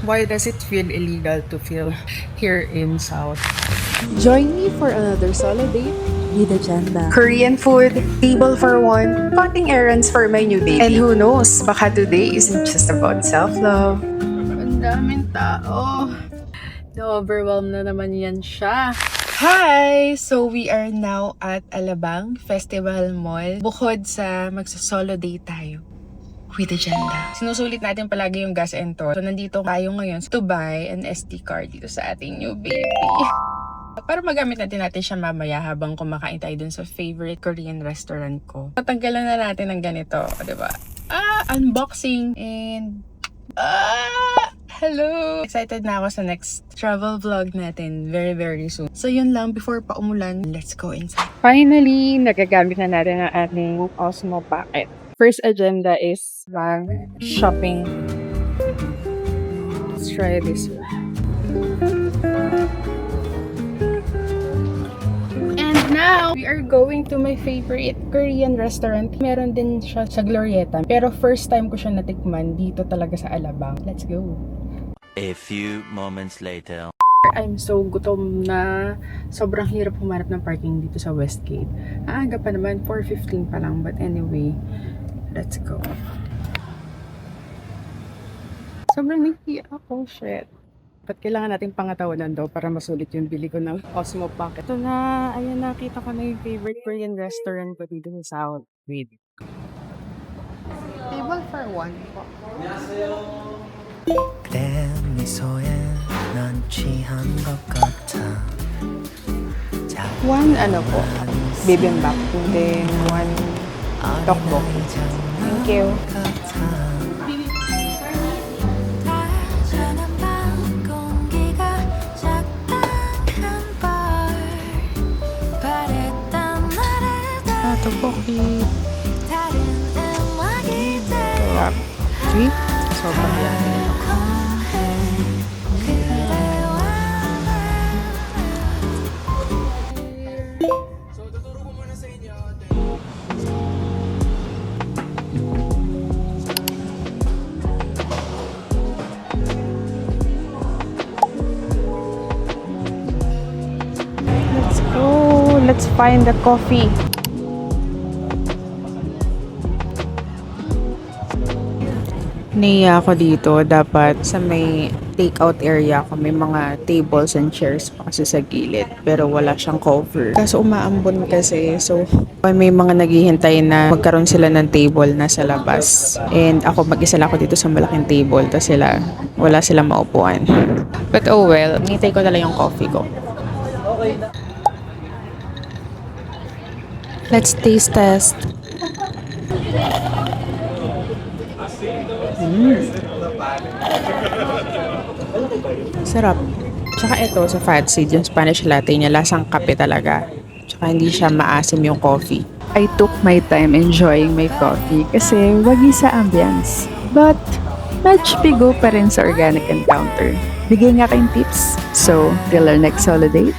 Why does it feel illegal to feel here in South? Join me for another solo date with Agenda. Korean food, table for one, cutting errands for my new baby. And who knows, baka today isn't just about self-love. Ang daming tao. Na-overwhelm na naman yan siya. Hi! So we are now at Alabang Festival Mall. Bukod sa magsa-solo date tayo with Agenda. Sinusulit natin palagi yung gas and toll. So nandito tayo ngayon to buy an SD card dito sa ating new baby. Para magamit natin siya mamaya habang kumakain tayo dun sa favorite Korean restaurant ko. Tatanggalan na natin ng ganito, di ba? Unboxing and hello! Excited na ako sa next travel vlog natin very soon. So yun lang, before pa umulan, let's go inside. Finally, nagagamit na natin ang ating Osmo Pocket. First agenda is shopping. Let's try this one. And now, we are going to my favorite Korean restaurant. Meron din siya sa Glorieta. Pero first time ko siya natikman dito talaga sa Alabang. Let's go! A few moments later. I'm so gutom na sobrang hirap humanap ng parking dito sa Westgate. Aga pa naman, 4:15 pa lang. But anyway, let's go. Sobrang nahihiya ako, shit. Ba't kailangan natin pangatawanan daw para masulit yung bili ko ng Osmo Pocket? Ito na, ayan, nakita ko na yung favorite Korean restaurant ko dito sa South. Wait. Table for one po. 내 미소에 넌 취한 것 같아. One, po, bibimbap. And then, one tteokbokki. Thank you. Tteokbokki. Sarap. Sweet. Sobrang yummy. Let's go. Let's find the coffee. Naiya ako dito, dapat sa may takeout area ako, may mga tables and chairs pa kasi sa gilid, pero wala siyang cover. Kaso umaambon kasi, so may mga naghihintay na magkaroon sila ng table na sa labas. And ako, mag-isa lang ako dito sa malaking table, tapos wala silang maupuan. But oh well, nitay ko na lang yung coffee ko. Let's taste test. Sarap. Tsaka ito sa Fatseed, yung Spanish latte niya, lasang kape talaga. Tsaka hindi siya maasim yung coffee. I took my time enjoying my coffee kasi wagi sa ambience. But, match pigo pa rin sa organic encounter. Bigay nga kayong tips. So, till our next solo date,